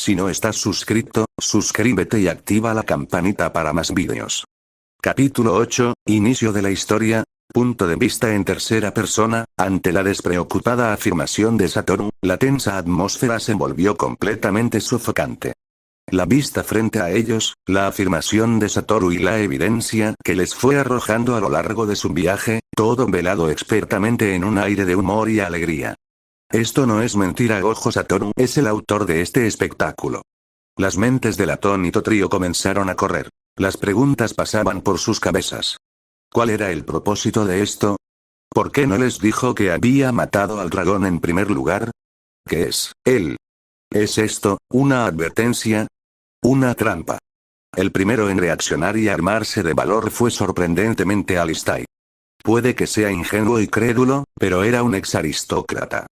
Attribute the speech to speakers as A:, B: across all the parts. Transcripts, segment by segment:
A: Si no estás suscrito, suscríbete y activa la campanita para más vídeos. Capítulo 8, Inicio de la historia. Punto de vista en tercera persona. Ante la despreocupada afirmación de Satoru, la tensa atmósfera se volvió completamente sofocante. La vista frente a ellos, la afirmación de Satoru y la evidencia que les fue arrojando a lo largo de su viaje, todo velado expertamente en un aire de humor y alegría. Esto no es mentira. Gojo Satoru es el autor de este espectáculo. Las mentes del atónito trío comenzaron a correr. Las preguntas pasaban por sus cabezas. ¿Cuál era el propósito de esto? ¿Por qué no les dijo que había matado al dragón en primer lugar? ¿Qué es él? ¿Es esto una advertencia? ¿Una trampa? El primero en reaccionar y armarse de valor fue sorprendentemente Alistair. Puede que sea ingenuo y crédulo, pero era un ex aristócrata.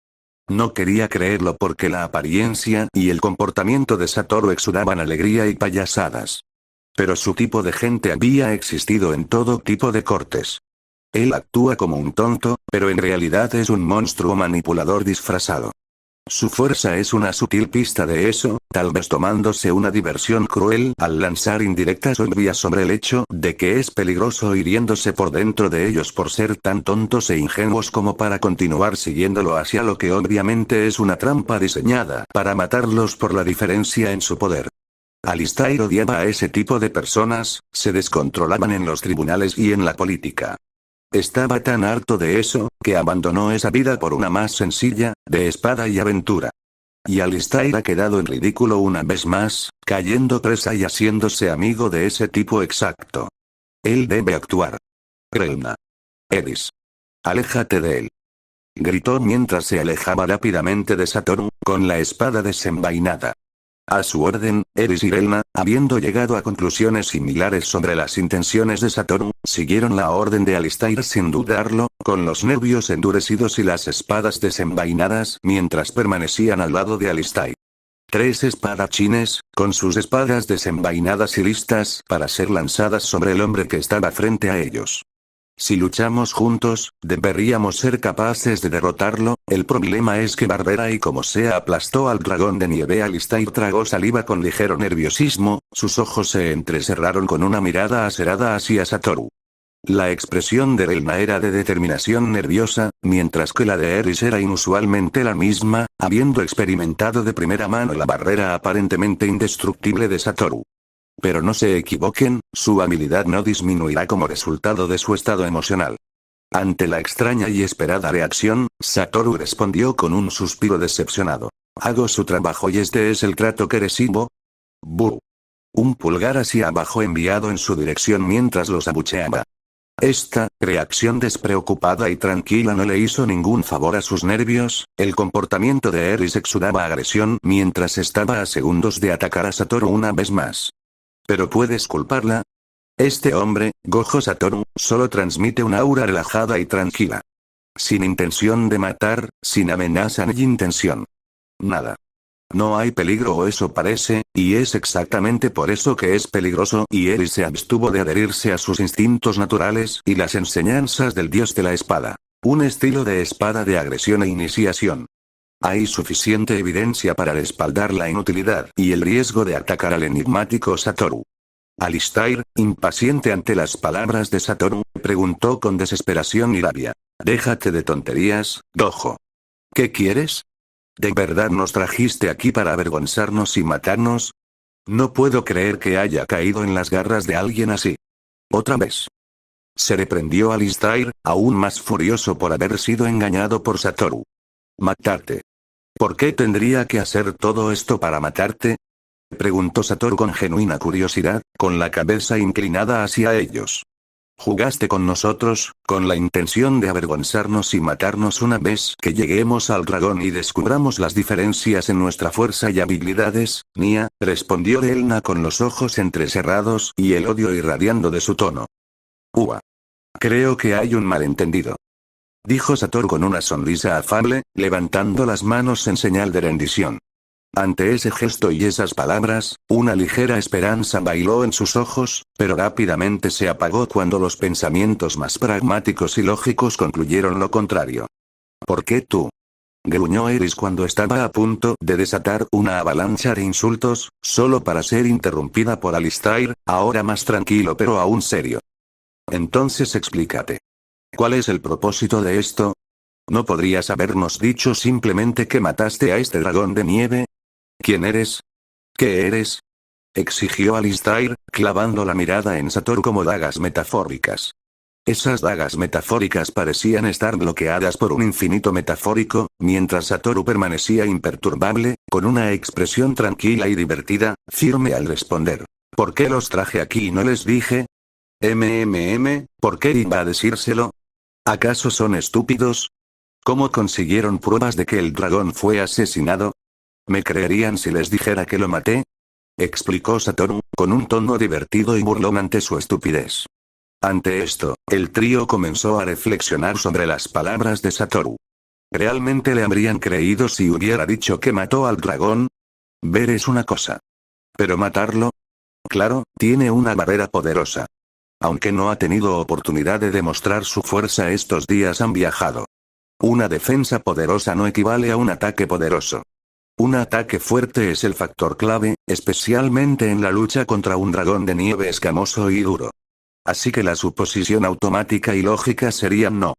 A: No quería creerlo porque la apariencia y el comportamiento de Satoru exudaban alegría y payasadas. Pero su tipo de gente había existido en todo tipo de cortes. Él actúa como un tonto, pero en realidad es un monstruo manipulador disfrazado. Su fuerza es una sutil pista de eso, tal vez tomándose una diversión cruel al lanzar indirectas obvias sobre el hecho de que es peligroso hiriéndose por dentro de ellos por ser tan tontos e ingenuos como para continuar siguiéndolo hacia lo que obviamente es una trampa diseñada para matarlos por la diferencia en su poder. Alistair odiaba a ese tipo de personas, se descontrolaban en los tribunales y en la política. Estaba tan harto de eso, que abandonó esa vida por una más sencilla, de espada y aventura. Y Alistair ha quedado en ridículo una vez más, cayendo presa y haciéndose amigo de ese tipo exacto. Él debe actuar. Relna. Eris. Aléjate de él. Gritó mientras se alejaba rápidamente de Satoru, con la espada desenvainada. A su orden, Eris y Relna, habiendo llegado a conclusiones similares sobre las intenciones de Satoru, siguieron la orden de Alistair sin dudarlo, con los nervios endurecidos y las espadas desenvainadas mientras permanecían al lado de Alistair. 3 espadachines, con sus espadas desenvainadas y listas para ser lanzadas sobre el hombre que estaba frente a ellos. Si luchamos juntos, deberíamos ser capaces de derrotarlo. El problema es que Barbera y como sea aplastó al dragón de nieve. Alistair tragó saliva con ligero nerviosismo, sus ojos se entrecerraron con una mirada aserada hacia Satoru. La expresión de Relna era de determinación nerviosa, mientras que la de Eris era inusualmente la misma, habiendo experimentado de primera mano la barrera aparentemente indestructible de Satoru. Pero no se equivoquen, su habilidad no disminuirá como resultado de su estado emocional. Ante la extraña y esperada reacción, Satoru respondió con un suspiro decepcionado. Hago su trabajo y este es el trato que recibo. ¡Bu! Un pulgar hacia abajo enviado en su dirección mientras los abucheaba. Esta reacción despreocupada y tranquila no le hizo ningún favor a sus nervios. El comportamiento de Eris exudaba agresión mientras estaba a segundos de atacar a Satoru una vez más. ¿Pero puedes culparla? Este hombre, Gojo Satoru, solo transmite una aura relajada y tranquila. Sin intención de matar, sin amenaza ni intención. Nada. No hay peligro o eso parece, y es exactamente por eso que es peligroso y Eris se abstuvo de adherirse a sus instintos naturales y las enseñanzas del dios de la espada. Un estilo de espada de agresión e iniciación. Hay suficiente evidencia para respaldar la inutilidad y el riesgo de atacar al enigmático Satoru. Alistair, impaciente ante las palabras de Satoru, preguntó con desesperación y rabia. Déjate de tonterías, Gojo. ¿Qué quieres? ¿De verdad nos trajiste aquí para avergonzarnos y matarnos? No puedo creer que haya caído en las garras de alguien así. Otra vez. Se reprendió Alistair, aún más furioso por haber sido engañado por Satoru. ¿Matarte? ¿Por qué tendría que hacer todo esto para matarte? Preguntó Satoru con genuina curiosidad, con la cabeza inclinada hacia ellos. Jugaste con nosotros, con la intención de avergonzarnos y matarnos una vez que lleguemos al dragón y descubramos las diferencias en nuestra fuerza y habilidades, Nia, respondió Relna con los ojos entrecerrados y el odio irradiando de su tono. Ua. Creo que hay un malentendido. Dijo Satoru con una sonrisa afable, levantando las manos en señal de rendición. Ante ese gesto y esas palabras, una ligera esperanza bailó en sus ojos, pero rápidamente se apagó cuando los pensamientos más pragmáticos y lógicos concluyeron lo contrario. ¿Por qué tú? gruñó Eris cuando estaba a punto de desatar una avalancha de insultos, solo para ser interrumpida por Alistair, ahora más tranquilo pero aún serio. Entonces explícate. ¿Cuál es el propósito de esto? ¿No podrías habernos dicho simplemente que mataste a este dragón de nieve? ¿Quién eres? ¿Qué eres? Exigió Alistair, clavando la mirada en Satoru como dagas metafóricas. Esas dagas metafóricas parecían estar bloqueadas por un infinito metafórico, mientras Satoru permanecía imperturbable, con una expresión tranquila y divertida, firme al responder. ¿Por qué los traje aquí y no les dije? ¿Por qué iba a decírselo? ¿Acaso son estúpidos? ¿Cómo consiguieron pruebas de que el dragón fue asesinado? ¿Me creerían si les dijera que lo maté? Explicó Satoru, con un tono divertido y burlón ante su estupidez. Ante esto, el trío comenzó a reflexionar sobre las palabras de Satoru. ¿Realmente le habrían creído si hubiera dicho que mató al dragón? Ver es una cosa. ¿Pero matarlo? Claro, tiene una barrera poderosa. Aunque no ha tenido oportunidad de demostrar su fuerza estos días han viajado. Una defensa poderosa no equivale a un ataque poderoso. Un ataque fuerte es el factor clave, especialmente en la lucha contra un dragón de nieve escamoso y duro. Así que la suposición automática y lógica sería no.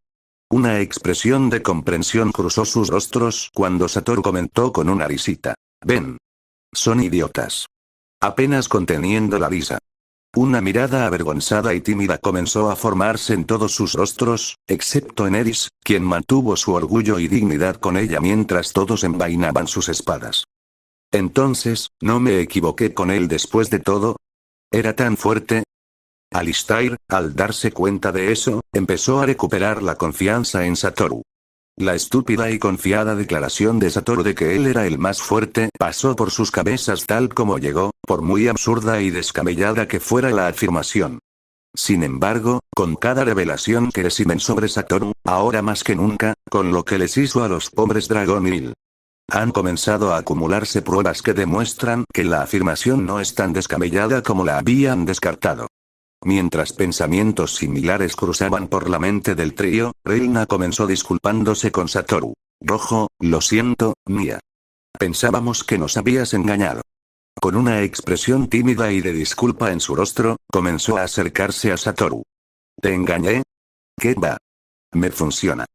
A: Una expresión de comprensión cruzó sus rostros cuando Satoru comentó con una risita. Ven. Son idiotas. Apenas conteniendo la risa. Una mirada avergonzada y tímida comenzó a formarse en todos sus rostros, excepto en Eris, quien mantuvo su orgullo y dignidad con ella mientras todos envainaban sus espadas. Entonces, ¿no me equivoqué con él después de todo? ¿Era tan fuerte? Alistair, al darse cuenta de eso, empezó a recuperar la confianza en Satoru. La estúpida y confiada declaración de Satoru de que él era el más fuerte pasó por sus cabezas tal como llegó, por muy absurda y descabellada que fuera la afirmación. Sin embargo, con cada revelación que reciben sobre Satoru, ahora más que nunca, con lo que les hizo a los pobres Dragon Hill, han comenzado a acumularse pruebas que demuestran que la afirmación no es tan descabellada como la habían descartado. Mientras pensamientos similares cruzaban por la mente del trío, Reina comenzó disculpándose con Satoru. Rojo, lo siento, Mia. Pensábamos que nos habías engañado. Con una expresión tímida y de disculpa en su rostro, comenzó a acercarse a Satoru. ¿Te engañé? ¿Qué va? Me funciona.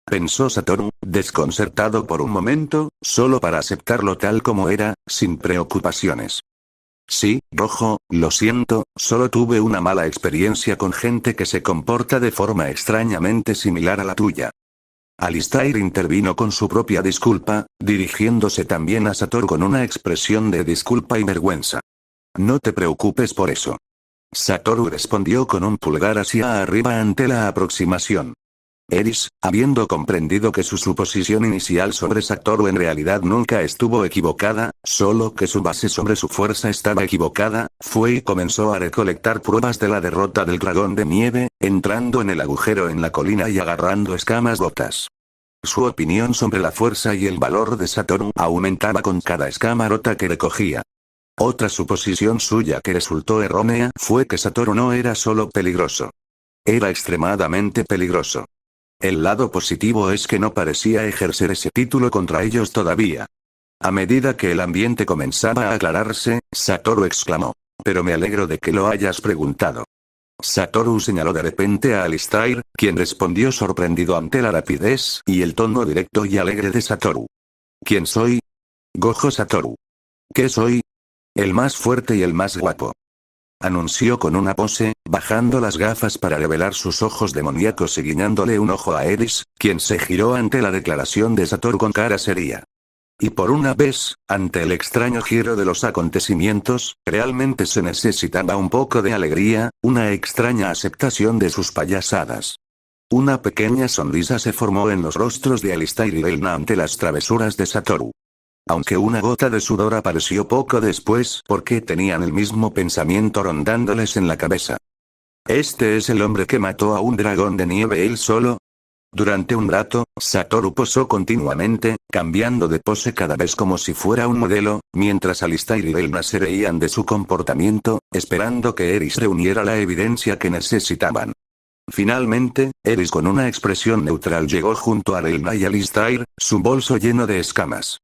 A: Pensó Satoru, desconcertado por un momento, solo para aceptarlo tal como era, sin preocupaciones. Sí, Rojo, lo siento, solo tuve una mala experiencia con gente que se comporta de forma extrañamente similar a la tuya. Alistair intervino con su propia disculpa, dirigiéndose también a Satoru con una expresión de disculpa y vergüenza. No te preocupes por eso. Satoru respondió con un pulgar hacia arriba ante la aproximación. Eris, habiendo comprendido que su suposición inicial sobre Satoru en realidad nunca estuvo equivocada, solo que su base sobre su fuerza estaba equivocada, fue y comenzó a recolectar pruebas de la derrota del dragón de nieve, entrando en el agujero en la colina y agarrando escamas rotas. Su opinión sobre la fuerza y el valor de Satoru aumentaba con cada escama rota que recogía. Otra suposición suya que resultó errónea fue que Satoru no era solo peligroso. Era extremadamente peligroso. El lado positivo es que no parecía ejercer ese título contra ellos todavía. A medida que el ambiente comenzaba a aclararse, Satoru exclamó. Pero me alegro de que lo hayas preguntado. Satoru señaló de repente a Alistair, quien respondió sorprendido ante la rapidez y el tono directo y alegre de Satoru. ¿Quién soy? Gojo Satoru. ¿Qué soy? El más fuerte y el más guapo. Anunció con una pose, bajando las gafas para revelar sus ojos demoníacos y guiñándole un ojo a Eris, quien se giró ante la declaración de Satoru con cara seria. Y por una vez, ante el extraño giro de los acontecimientos, realmente se necesitaba un poco de alegría, una extraña aceptación de sus payasadas. Una pequeña sonrisa se formó en los rostros de Alistair y Elna ante las travesuras de Satoru. Aunque una gota de sudor apareció poco después porque tenían el mismo pensamiento rondándoles en la cabeza. ¿Este es el hombre que mató a un dragón de nieve él solo? Durante un rato, Satoru posó continuamente, cambiando de pose cada vez como si fuera un modelo, mientras Alistair y Elna se reían de su comportamiento, esperando que Eris reuniera la evidencia que necesitaban. Finalmente, Eris con una expresión neutral llegó junto a Reina y Alistair, su bolso lleno de escamas.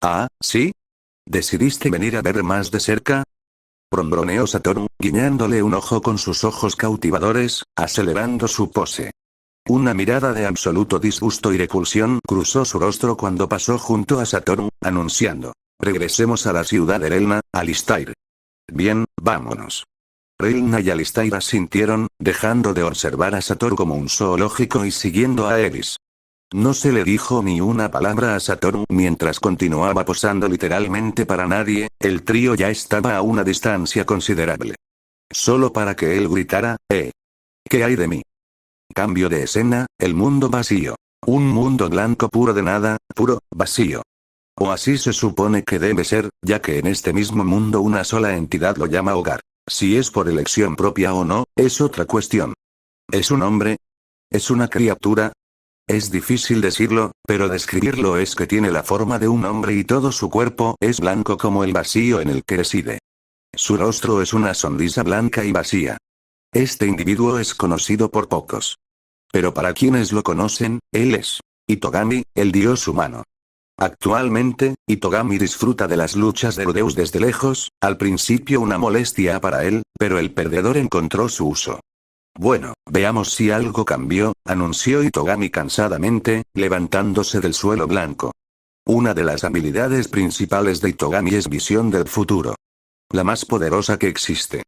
A: Ah, ¿sí? ¿Decidiste venir a ver más de cerca? Bromeó Satoru, guiñándole un ojo con sus ojos cautivadores, acelerando su pose. Una mirada de absoluto disgusto y repulsión cruzó su rostro cuando pasó junto a Satoru, anunciando: regresemos a la ciudad de Relna, Alistair. Bien, vámonos. Relna y Alistair asintieron, dejando de observar a Satoru como un zoológico y siguiendo a Eris. No se le dijo ni una palabra a Satoru mientras continuaba posando literalmente para nadie, el trío ya estaba a una distancia considerable. Solo para que él gritara: ¿qué hay de mí? Cambio de escena, el mundo vacío. Un mundo blanco puro de nada, puro, vacío. O así se supone que debe ser, ya que en este mismo mundo una sola entidad lo llama hogar. Si es por elección propia o no, es otra cuestión. ¿Es un hombre? ¿Es una criatura? Es difícil decirlo, pero describirlo es que tiene la forma de un hombre y todo su cuerpo es blanco como el vacío en el que reside. Su rostro es una sonrisa blanca y vacía. Este individuo es conocido por pocos. Pero para quienes lo conocen, él es Itogami, el dios humano. Actualmente, Itogami disfruta de las luchas de Rudeus desde lejos, al principio una molestia para él, pero el perdedor encontró su uso. Bueno, veamos si algo cambió, anunció Itogami cansadamente, levantándose del suelo blanco. Una de las habilidades principales de Itogami es visión del futuro. La más poderosa que existe.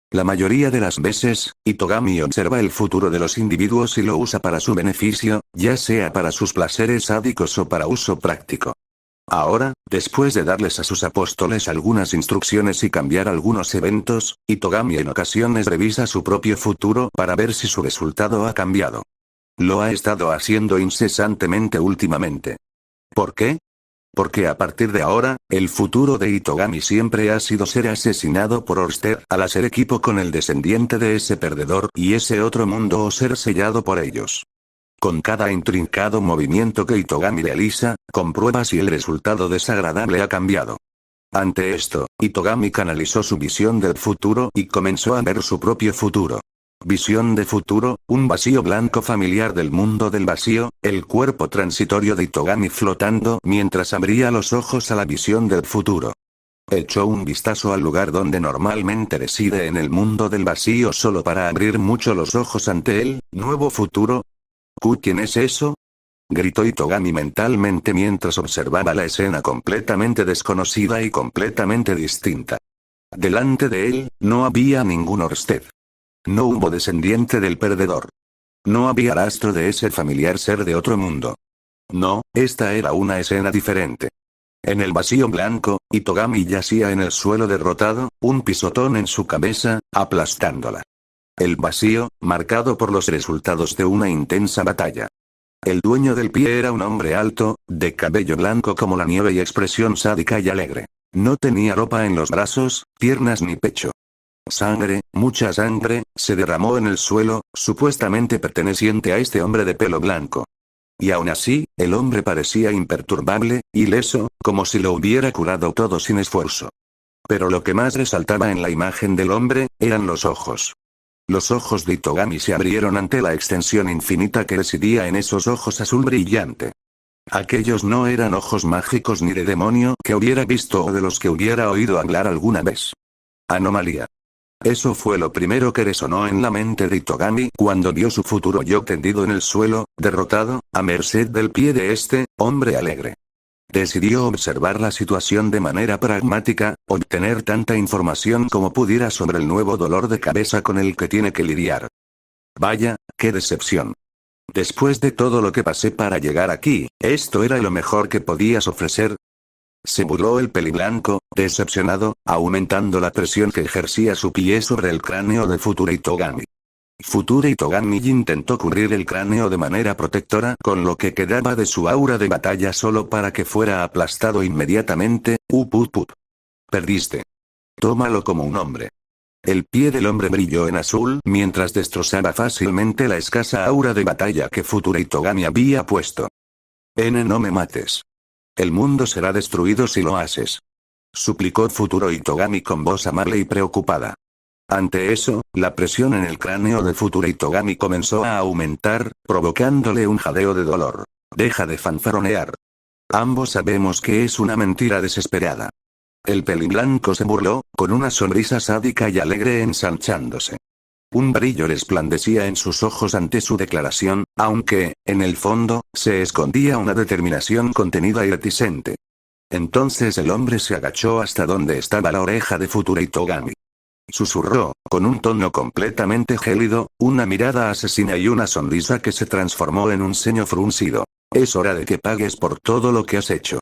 A: La mayoría de las veces, Itogami observa el futuro de los individuos y lo usa para su beneficio, ya sea para sus placeres sádicos o para uso práctico. Ahora, después de darles a sus apóstoles algunas instrucciones y cambiar algunos eventos, Itogami en ocasiones revisa su propio futuro para ver si su resultado ha cambiado. Lo ha estado haciendo incesantemente últimamente. ¿Por qué? Porque a partir de ahora, el futuro de Itogami siempre ha sido ser asesinado por Orsted al hacer equipo con el descendiente de ese perdedor y ese otro mundo o ser sellado por ellos. Con cada intrincado movimiento que Itogami realiza, comprueba si el resultado desagradable ha cambiado. Ante esto, Itogami canalizó su visión del futuro y comenzó a ver su propio futuro. Visión de futuro, un vacío blanco familiar del mundo del vacío, el cuerpo transitorio de Itogami flotando mientras abría los ojos a la visión del futuro. Echó un vistazo al lugar donde normalmente reside en el mundo del vacío solo para abrir mucho los ojos ante él, nuevo futuro. ¿Quién es eso? Gritó Itogami mentalmente mientras observaba la escena completamente desconocida y completamente distinta. Delante de él, no había ningún Orsted. No hubo descendiente del perdedor. No había rastro de ese familiar ser de otro mundo. No, esta era una escena diferente. En el vacío blanco, Itogami yacía en el suelo derrotado, un pisotón en su cabeza, aplastándola. El vacío, marcado por los resultados de una intensa batalla. El dueño del pie era un hombre alto, de cabello blanco como la nieve y expresión sádica y alegre. No tenía ropa en los brazos, piernas ni pecho. Sangre, mucha sangre, se derramó en el suelo, supuestamente perteneciente a este hombre de pelo blanco. Y aún así, el hombre parecía imperturbable, ileso, como si lo hubiera curado todo sin esfuerzo. Pero lo que más resaltaba en la imagen del hombre, eran los ojos. Los ojos de Itogami se abrieron ante la extensión infinita que residía en esos ojos azul brillante. Aquellos no eran ojos mágicos ni de demonio que hubiera visto o de los que hubiera oído hablar alguna vez. Anomalía. Eso fue lo primero que resonó en la mente de Itogami cuando vio su futuro yo tendido en el suelo, derrotado, a merced del pie de este hombre alegre. Decidió observar la situación de manera pragmática, obtener tanta información como pudiera sobre el nuevo dolor de cabeza con el que tiene que lidiar. Vaya, qué decepción. Después de todo lo que pasé para llegar aquí, ¿esto era lo mejor que podías ofrecer? Se burló el peliblanco, decepcionado, aumentando la presión que ejercía su pie sobre el cráneo de Future Itogami. Future Itogami intentó cubrir el cráneo de manera protectora con lo que quedaba de su aura de batalla solo para que fuera aplastado inmediatamente. Perdiste. Tómalo como un hombre. El pie del hombre brilló en azul mientras destrozaba fácilmente la escasa aura de batalla que Future Itogami había puesto. No me mates. El mundo será destruido si lo haces. Suplicó Futuro Itogami con voz amable y preocupada. Ante eso, la presión en el cráneo de Futuro Itogami comenzó a aumentar, provocándole un jadeo de dolor. Deja de fanfarronear. Ambos sabemos que es una mentira desesperada. El peliblanco se burló, con una sonrisa sádica y alegre ensanchándose. Un brillo resplandecía en sus ojos ante su declaración, aunque, en el fondo, se escondía una determinación contenida y reticente. Entonces el hombre se agachó hasta donde estaba la oreja de Futuro Itogami. Susurró, con un tono completamente gélido, una mirada asesina y una sonrisa que se transformó en un ceño fruncido. Es hora de que pagues por todo lo que has hecho.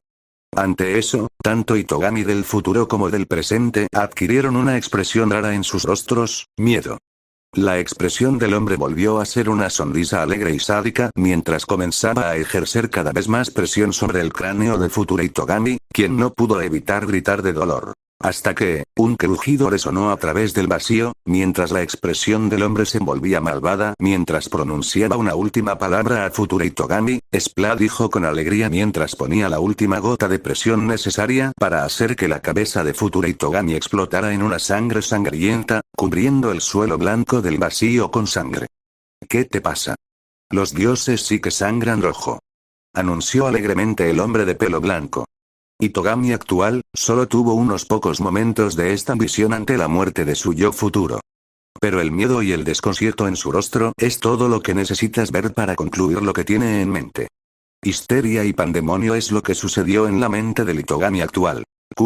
A: Ante eso, tanto Itogami del futuro como del presente adquirieron una expresión rara en sus rostros, miedo. La expresión del hombre volvió a ser una sonrisa alegre y sádica mientras comenzaba a ejercer cada vez más presión sobre el cráneo de Futuro Itogami, quien no pudo evitar gritar de dolor. Hasta que, un crujido resonó a través del vacío, mientras la expresión del hombre se volvía malvada mientras pronunciaba una última palabra a Futuro Itogami. Splat dijo con alegría mientras ponía la última gota de presión necesaria para hacer que la cabeza de Futuro Itogami explotara en una sangre sangrienta, cubriendo el suelo blanco del vacío con sangre. ¿Qué te pasa? Los dioses sí que sangran rojo. Anunció alegremente el hombre de pelo blanco. Itogami actual, solo tuvo unos pocos momentos de esta visión ante la muerte de su yo futuro. Pero el miedo y el desconcierto en su rostro es todo lo que necesitas ver para concluir lo que tiene en mente. Histeria y pandemonio es lo que sucedió en la mente del Itogami actual.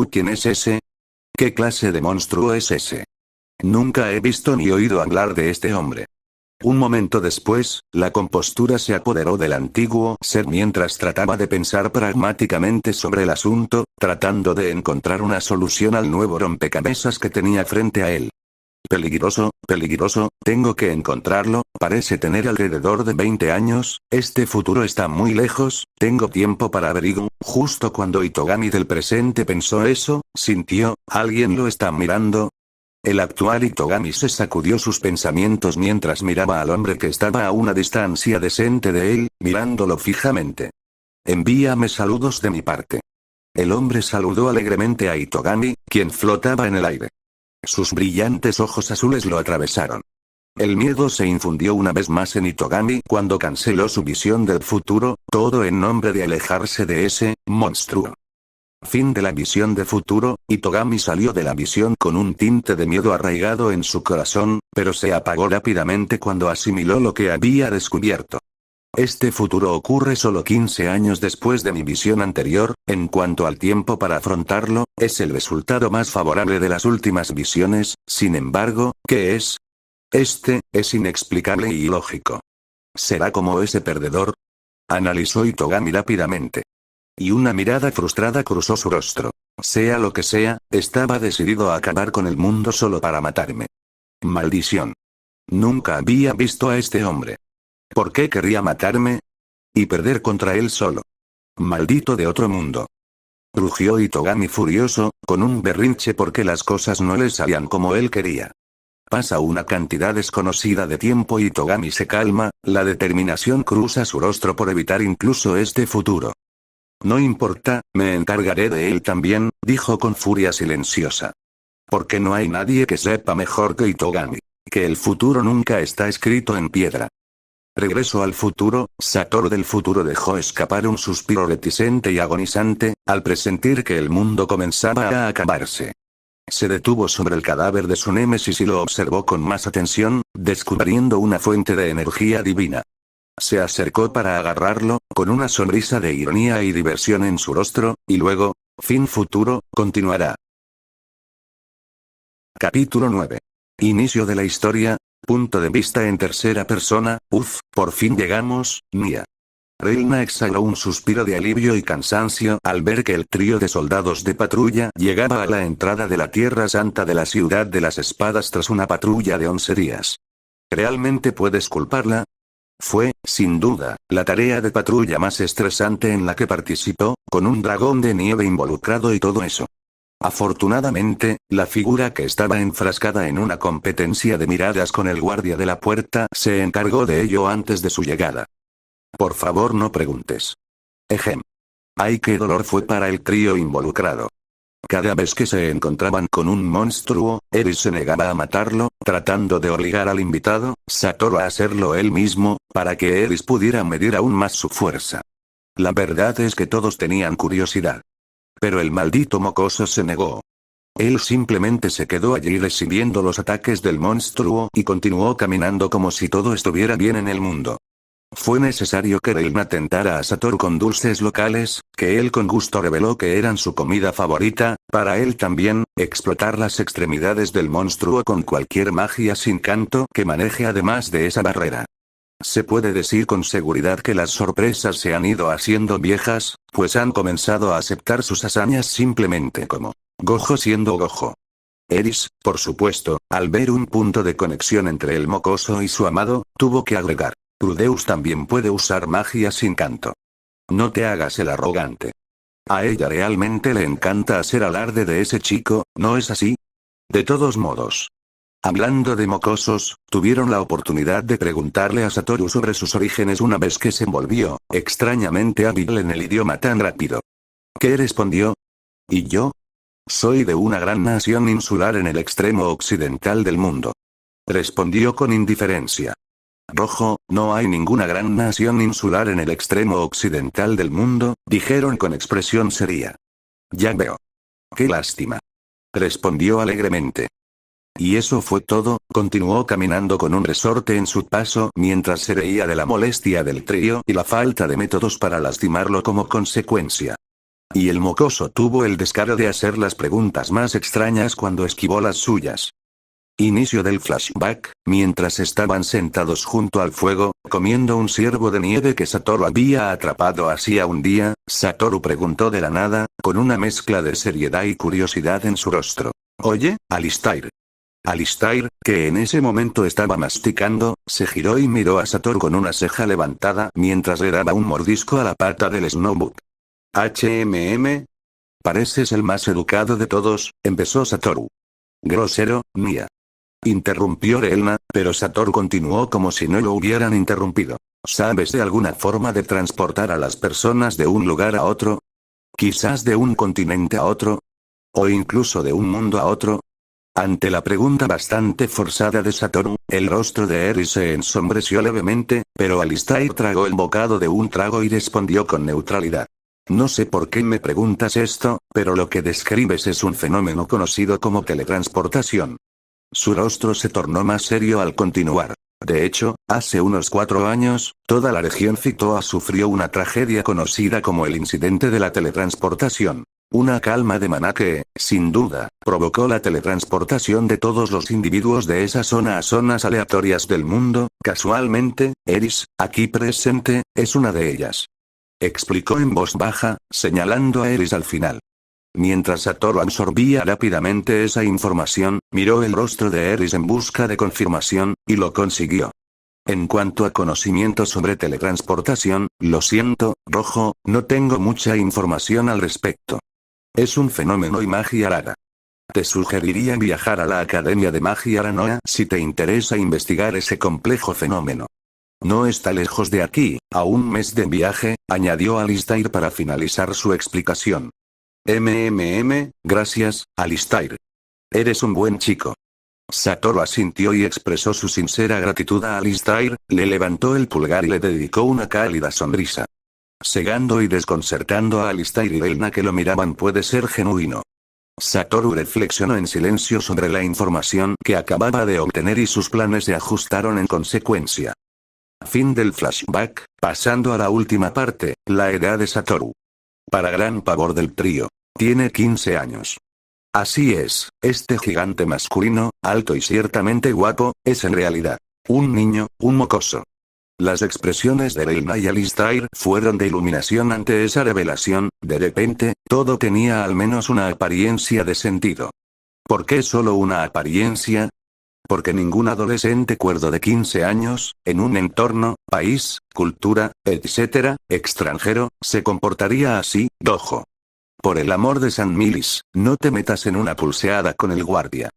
A: ¿Quién es ese? ¿Qué clase de monstruo es ese? Nunca he visto ni oído hablar de este hombre. Un momento después, la compostura se apoderó del antiguo ser mientras trataba de pensar pragmáticamente sobre el asunto, tratando de encontrar una solución al nuevo rompecabezas que tenía frente a él. Peligroso, tengo que encontrarlo, parece tener alrededor de 20 años, este futuro está muy lejos, tengo tiempo para averiguar. Justo cuando Itogami del presente pensó eso, sintió, ¿alguien lo está mirando? El actual Itogami se sacudió sus pensamientos mientras miraba al hombre que estaba a una distancia decente de él, mirándolo fijamente. Envíame saludos de mi parte. El hombre saludó alegremente a Itogami, quien flotaba en el aire. Sus brillantes ojos azules lo atravesaron. El miedo se infundió una vez más en Itogami cuando canceló su visión del futuro, todo en nombre de alejarse de ese monstruo. Fin de la visión de futuro. Itogami salió de la visión con un tinte de miedo arraigado en su corazón, pero se apagó rápidamente cuando asimiló lo que había descubierto. Este futuro ocurre solo 15 años después de mi visión anterior, en cuanto al tiempo para afrontarlo, es el resultado más favorable de las últimas visiones, sin embargo, ¿qué es? Este, es inexplicable y ilógico. ¿Será como ese perdedor? Analizó Itogami rápidamente. Y una mirada frustrada cruzó su rostro. Sea lo que sea, estaba decidido a acabar con el mundo solo para matarme. Maldición. Nunca había visto a este hombre. ¿Por qué querría matarme? Y perder contra él solo. Maldito de otro mundo. Rugió Itogami furioso, con un berrinche porque las cosas no le salían como él quería. Pasa una cantidad desconocida de tiempo y Itogami se calma, la determinación cruza su rostro por evitar incluso este futuro. No importa, me encargaré de él también, dijo con furia silenciosa. Porque no hay nadie que sepa mejor que Itogami. Que el futuro nunca está escrito en piedra. Regreso al futuro. Satoru del futuro dejó escapar un suspiro reticente y agonizante, al presentir que el mundo comenzaba a acabarse. Se detuvo sobre el cadáver de su némesis y lo observó con más atención, descubriendo una fuente de energía divina. Se acercó para agarrarlo, con una sonrisa de ironía y diversión en su rostro, y luego, fin futuro, continuará. Capítulo 9. Inicio de la historia, punto de vista en tercera persona, por fin llegamos, Nia. Reina exhaló un suspiro de alivio y cansancio al ver que el trío de soldados de patrulla llegaba a la entrada de la Tierra Santa de la Ciudad de las Espadas tras una patrulla de 11 días. ¿Realmente puedes culparla? Fue, sin duda, la tarea de patrulla más estresante en la que participó, con un dragón de nieve involucrado y todo eso. Afortunadamente, la figura que estaba enfrascada en una competencia de miradas con el guardia de la puerta se encargó de ello antes de su llegada. Por favor no preguntes. Ejem. Ay, qué dolor fue para el trío involucrado. Cada vez que se encontraban con un monstruo, Eris se negaba a matarlo, tratando de obligar al invitado, Satoru, a hacerlo él mismo, para que Eris pudiera medir aún más su fuerza. La verdad es que todos tenían curiosidad. Pero el maldito mocoso se negó. Él simplemente se quedó allí recibiendo los ataques del monstruo y continuó caminando como si todo estuviera bien en el mundo. Fue necesario que Reina tentara a Satoru con dulces locales, que él con gusto reveló que eran su comida favorita, para él también, explotar las extremidades del monstruo con cualquier magia sin canto que maneje además de esa barrera. Se puede decir con seguridad que las sorpresas se han ido haciendo viejas, pues han comenzado a aceptar sus hazañas simplemente como Gojo siendo Gojo. Eris, por supuesto, al ver un punto de conexión entre el mocoso y su amado, tuvo que agregar: Rudeus también puede usar magia sin canto. No te hagas el arrogante. A ella realmente le encanta hacer alarde de ese chico, ¿no es así? De todos modos. Hablando de mocosos, tuvieron la oportunidad de preguntarle a Satoru sobre sus orígenes una vez que se volvió, extrañamente hábil en el idioma tan rápido. ¿Qué respondió? ¿Y yo? Soy de una gran nación insular en el extremo occidental del mundo. Respondió con indiferencia. Rojo, no hay ninguna gran nación insular en el extremo occidental del mundo, dijeron con expresión seria. Ya veo. Qué lástima. Respondió alegremente. Y eso fue todo, continuó caminando con un resorte en su paso mientras se reía de la molestia del trío y la falta de métodos para lastimarlo como consecuencia. Y el mocoso tuvo el descaro de hacer las preguntas más extrañas cuando esquivó las suyas. Inicio del flashback, mientras estaban sentados junto al fuego, comiendo un ciervo de nieve que Satoru había atrapado hacía un día, Satoru preguntó de la nada, con una mezcla de seriedad y curiosidad en su rostro. Oye, Alistair. Alistair, que en ese momento estaba masticando, se giró y miró a Satoru con una ceja levantada mientras le daba un mordisco a la pata del Snowbook. Pareces el más educado de todos, empezó Satoru. Grosero, Nia. Interrumpió Relna, pero Satoru continuó como si no lo hubieran interrumpido. ¿Sabes de alguna forma de transportar a las personas de un lugar a otro? ¿Quizás de un continente a otro? ¿O incluso de un mundo a otro? Ante la pregunta bastante forzada de Satoru, el rostro de Eris se ensombreció levemente, pero Alistair tragó el bocado de un trago y respondió con neutralidad. No sé por qué me preguntas esto, pero lo que describes es un fenómeno conocido como teletransportación. Su rostro se tornó más serio al continuar. De hecho, hace unos 4 años, toda la región Citoa sufrió una tragedia conocida como el incidente de la teletransportación. Una calma de maná que, sin duda, provocó la teletransportación de todos los individuos de esa zona a zonas aleatorias del mundo. Casualmente, Eris, aquí presente, es una de ellas. Explicó en voz baja, señalando a Eris al final. Mientras Satoru absorbía rápidamente esa información, miró el rostro de Eris en busca de confirmación, y lo consiguió. En cuanto a conocimiento sobre teletransportación, lo siento, Rojo, no tengo mucha información al respecto. Es un fenómeno y magia rara. Te sugeriría viajar a la Academia de Magia Aranoa si te interesa investigar ese complejo fenómeno. No está lejos de aquí, a un mes de viaje, añadió Alistair para finalizar su explicación. Gracias, Alistair. Eres un buen chico. Satoru asintió y expresó su sincera gratitud a Alistair, le levantó el pulgar y le dedicó una cálida sonrisa. Cegando y desconcertando a Alistair y Relna que lo miraban puede ser genuino. Satoru reflexionó en silencio sobre la información que acababa de obtener y sus planes se ajustaron en consecuencia. Fin del flashback, pasando a la última parte, la edad de Satoru. Para gran pavor del trío, tiene 15 años. Así es, este gigante masculino, alto y ciertamente guapo, es en realidad un niño, un mocoso. Las expresiones de Relna y Alistair fueron de iluminación ante esa revelación. De repente, todo tenía al menos una apariencia de sentido. ¿Por qué solo una apariencia? Porque ningún adolescente cuerdo de 15 años, en un entorno, país, cultura, etc., extranjero, se comportaría así, Dojo. Por el amor de San Milis, no te metas en una pulseada con el guardia.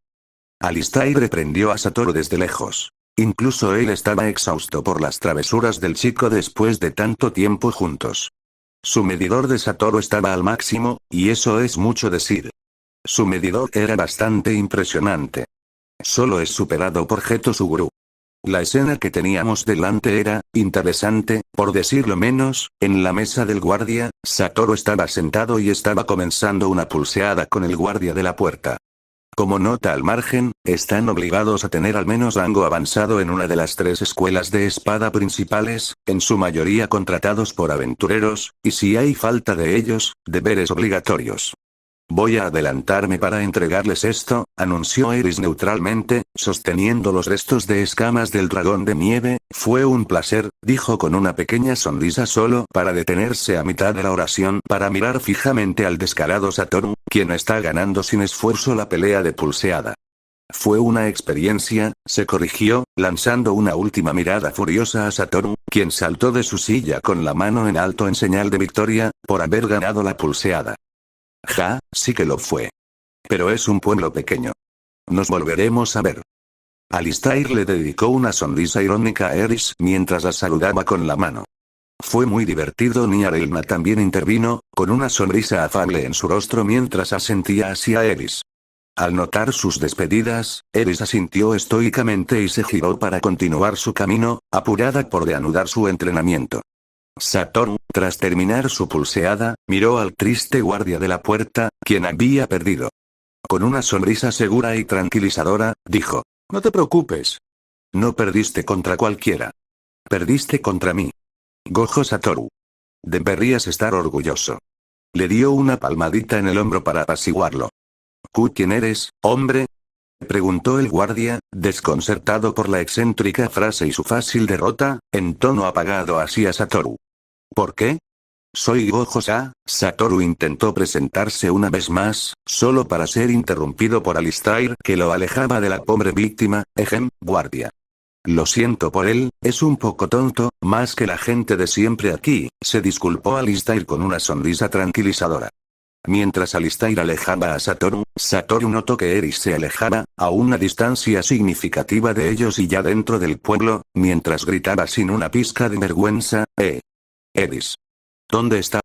A: Alistair reprendió a Satoru desde lejos. Incluso él estaba exhausto por las travesuras del chico después de tanto tiempo juntos. Su medidor de Satoru estaba al máximo, y eso es mucho decir. Su medidor era bastante impresionante. Solo es superado por Geto Suguru. La escena que teníamos delante era interesante, por decirlo menos. En la mesa del guardia, Satoru estaba sentado y estaba comenzando una pulseada con el guardia de la puerta. Como nota al margen, están obligados a tener al menos rango avanzado en una de las 3 escuelas de espada principales, en su mayoría contratados por aventureros, y si hay falta de ellos, deberes obligatorios. Voy a adelantarme para entregarles esto, anunció Eris neutralmente, sosteniendo los restos de escamas del dragón de nieve. Fue un placer, dijo con una pequeña sonrisa solo para detenerse a mitad de la oración para mirar fijamente al descarado Satoru, quien está ganando sin esfuerzo la pelea de pulseada. Fue una experiencia, se corrigió, lanzando una última mirada furiosa a Satoru, quien saltó de su silla con la mano en alto en señal de victoria, por haber ganado la pulseada. Ja, sí que lo fue. Pero es un pueblo pequeño. Nos volveremos a ver. Alistair le dedicó una sonrisa irónica a Eris mientras la saludaba con la mano. Fue muy divertido. Niarelna también intervino, con una sonrisa afable en su rostro mientras asentía hacia Eris. Al notar sus despedidas, Eris asintió estoicamente y se giró para continuar su camino, apurada por reanudar su entrenamiento. Satoru, tras terminar su pulseada, miró al triste guardia de la puerta, quien había perdido. Con una sonrisa segura y tranquilizadora, dijo: «No te preocupes. No perdiste contra cualquiera. Perdiste contra mí». Gojo Satoru. Deberías estar orgulloso. Le dio una palmadita en el hombro para apaciguarlo. «¿Quién eres, hombre?», preguntó el guardia, desconcertado por la excéntrica frase y su fácil derrota, en tono apagado hacia Satoru. «¿Por qué?». «Soy Gojo-sa». Satoru intentó presentarse una vez más, solo para ser interrumpido por Alistair, que lo alejaba de la pobre víctima. Guardia. «Lo siento por él, es un poco tonto, más que la gente de siempre aquí», se disculpó Alistair con una sonrisa tranquilizadora. Mientras Alistair alejaba a Satoru, Satoru notó que Eris se alejaba, a una distancia significativa de ellos y ya dentro del pueblo, mientras gritaba sin una pizca de vergüenza: Eris. ¿Dónde está